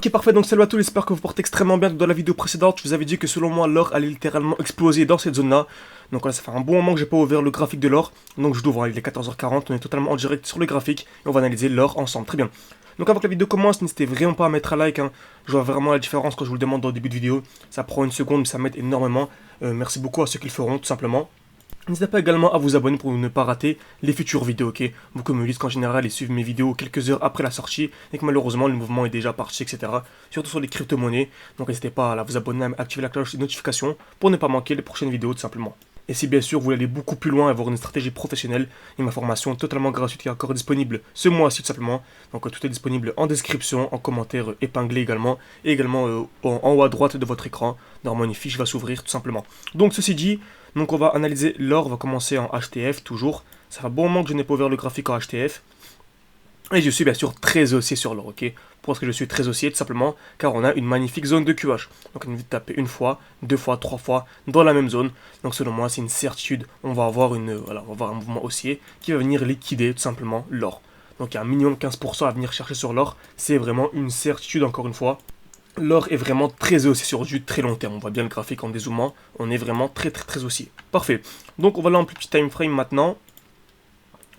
Ok, parfait, donc salut à tous, j'espère que vous portez extrêmement bien. Dans la vidéo précédente, je vous avais dit que selon moi l'or allait littéralement exploser dans cette zone là. Donc là ça fait un bon moment que j'ai pas ouvert le graphique de l'or. Donc je l'ouvre, il est 14h40, on est totalement en direct sur le graphique et on va analyser l'or ensemble, très bien. Donc avant que la vidéo commence, n'hésitez vraiment pas à mettre un like, hein. Je vois vraiment la différence quand je vous le demande au début de vidéo. Ça prend une seconde mais ça m'aide énormément. Merci beaucoup à ceux qui le feront tout simplement. N'hésitez pas également à vous abonner pour ne pas rater les futures vidéos, ok? Beaucoup me disent qu'en général ils suivent mes vidéos quelques heures après la sortie et que malheureusement le mouvement est déjà parti, etc. Surtout sur les crypto-monnaies, donc n'hésitez pas à vous abonner, à activer la cloche de notification pour ne pas manquer les prochaines vidéos tout simplement. Et si bien sûr vous voulez aller beaucoup plus loin et avoir une stratégie professionnelle, et ma formation totalement gratuite qui est encore disponible ce mois-ci tout simplement. Donc tout est disponible en description, en commentaire épinglé également, et également en haut à droite de votre écran. Normalement une fiche va s'ouvrir tout simplement. Donc ceci dit, donc on va analyser l'or, on va commencer en HTF toujours. Ça fait un bon moment que je n'ai pas ouvert le graphique en HTF. Et je suis bien sûr très haussier sur l'or, ok? Pourquoi est-ce que je suis très haussier? Tout simplement car on a une magnifique zone de QH. Donc on évite de taper une fois, deux fois, trois fois dans la même zone. Donc selon moi c'est une certitude, on va avoir on va avoir un mouvement haussier qui va venir liquider tout simplement l'or. Donc il y a un minimum 15% à venir chercher sur l'or, c'est vraiment une certitude encore une fois. L'or est vraiment très haussier sur du très long terme. On voit bien le graphique en dézoomant. On est vraiment très haussier. Parfait. Donc on va aller en plus petit time frame maintenant.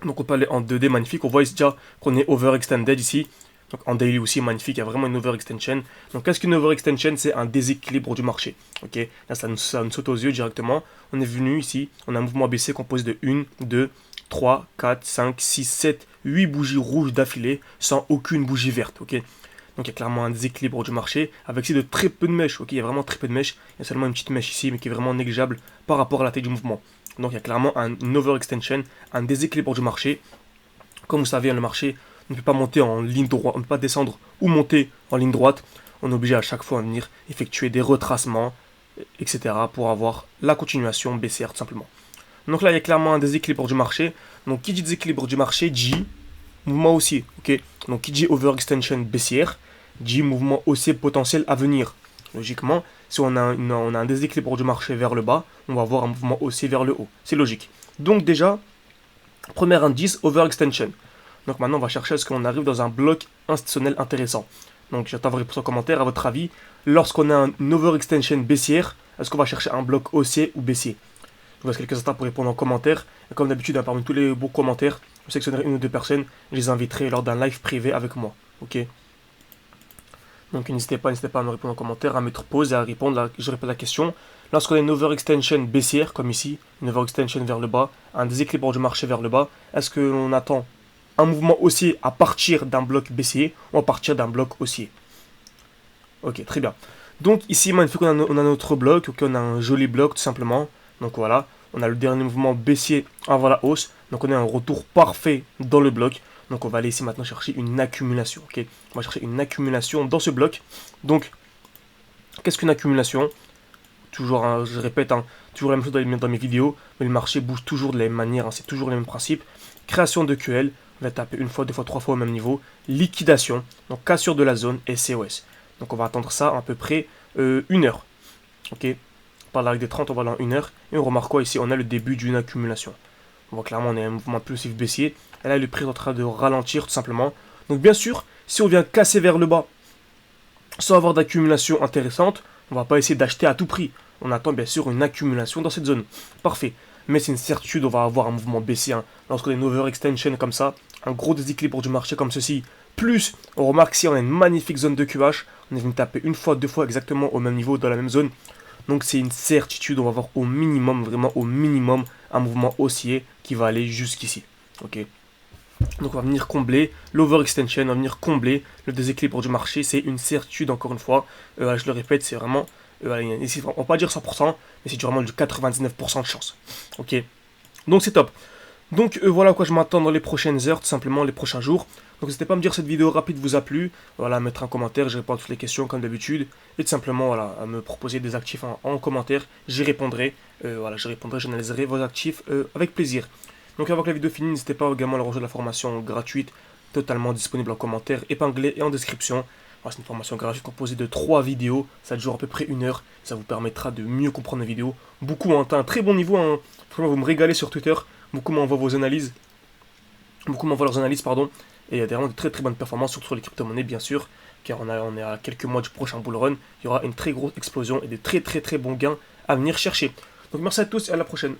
Donc on peut aller en 2D magnifique. On voit ici déjà qu'on est overextended ici. Donc en daily aussi magnifique. Il y a vraiment une overextension. Donc qu'est-ce qu'une overextension? C'est un déséquilibre du marché. Ok. Là ça nous saute aux yeux directement. On est venu ici. On a un mouvement baissier composé de 1, 2, 3, 4, 5, 6, 7, 8 bougies rouges d'affilée sans aucune bougie verte. Ok. Donc il y a clairement un déséquilibre du marché, avec ici de très peu de mèches, ok, il y a vraiment très peu de mèches, il y a seulement une petite mèche ici, mais qui est vraiment négligeable par rapport à la taille du mouvement. Donc il y a clairement une overextension, un déséquilibre du marché. Comme vous savez, le marché ne peut pas monter en ligne droite, on ne peut pas descendre ou monter en ligne droite, on est obligé à chaque fois de venir effectuer des retracements, etc. pour avoir la continuation baissière tout simplement. Donc là il y a clairement un déséquilibre du marché, donc qui dit déséquilibre du marché dit mouvement haussier, ok. Donc qui dit overextension baissière, dit mouvement haussier potentiel à venir. Logiquement, si on a un déséquilibre du marché vers le bas, on va avoir un mouvement haussier vers le haut. C'est logique. Donc déjà, premier indice, overextension. Donc maintenant, on va chercher à ce qu'on arrive dans un bloc institutionnel intéressant. Donc j'attends vos réponses en commentaire. À votre avis, lorsqu'on a une overextension baissière, est-ce qu'on va chercher un bloc haussier ou baissier? Je vous laisse quelques instants pour répondre en commentaire. Et comme d'habitude, parmi tous les beaux commentaires, je sélectionnerai une ou deux personnes. Je les inviterai lors d'un live privé avec moi. Ok? Donc n'hésitez pas à me répondre en commentaire, à mettre pause et à répondre. Je répète la question. Lorsqu'on a une overextension baissière, comme ici, une overextension vers le bas, un déséquilibre du marché vers le bas, est-ce que l'on attend un mouvement haussier à partir d'un bloc baissier ou à partir d'un bloc haussier? Ok, très bien. Donc ici, magnifique, on a notre bloc, ok, on a un joli bloc tout simplement. Donc voilà, on a le dernier mouvement baissier avant la hausse. Donc on a un retour parfait dans le bloc. Donc on va aller ici maintenant chercher une accumulation. Ok, on va chercher une accumulation dans ce bloc. Donc, qu'est-ce qu'une accumulation? Toujours, hein, je répète, hein, toujours la même chose dans mes vidéos, mais le marché bouge toujours de la même manière, hein, c'est toujours les mêmes principes. Création de QL, on va taper une fois, deux fois, trois fois au même niveau. Liquidation, donc cassure de la zone et COS. Donc on va attendre ça à peu près 1 heure. Ok, par la règle des 30, on va aller en 1 heure. Et on remarque quoi ici? On a le début d'une accumulation. On voit clairement on est un mouvement impulsif baissier. Et là le prix est en train de ralentir tout simplement. Donc bien sûr, si on vient casser vers le bas sans avoir d'accumulation intéressante, on va pas essayer d'acheter à tout prix. On attend bien sûr une accumulation dans cette zone. Parfait. Mais c'est une certitude, on va avoir un mouvement baissier. Hein. Lorsqu'on a une overextension comme ça, un gros déséquilibre du marché comme ceci, plus on remarque si on a une magnifique zone de QH, on est venu taper une fois, deux fois exactement au même niveau dans la même zone. Donc c'est une certitude, on va avoir au minimum, vraiment au minimum, un mouvement haussier qui va aller jusqu'ici. Ok. Donc on va venir combler l'overextension, on va venir combler le déséquilibre du marché, c'est une certitude encore une fois. Je le répète, c'est vraiment, ici, on va pas dire 100%, mais c'est vraiment du 99% de chance. Ok. Donc c'est top. Donc voilà à quoi je m'attends dans les prochaines heures, tout simplement les prochains jours. Donc n'hésitez pas à me dire si cette vidéo rapide vous a plu. Voilà, à mettre un commentaire, je réponds à toutes les questions comme d'habitude. Et tout simplement voilà, à me proposer des actifs en commentaire, j'y répondrai. Voilà, j'analyserai vos actifs avec plaisir. Donc avant que la vidéo finisse, n'hésitez pas également à rejoindre la formation gratuite, totalement disponible en commentaire, épinglée et en description. Voilà, c'est une formation gratuite composée de 3 vidéos, ça dure à peu près 1 heure, ça vous permettra de mieux comprendre les vidéos. Beaucoup ont un très bon niveau, hein. Vous me régalez sur Twitter. Beaucoup m'envoient vos analyses. Beaucoup m'envoient leurs analyses, pardon. Et il y a vraiment de très bonnes performances, surtout sur les crypto-monnaies, bien sûr. car on est à quelques mois du prochain bull run. Il y aura une très grosse explosion et des très très très bons gains à venir chercher. Donc merci à tous et à la prochaine.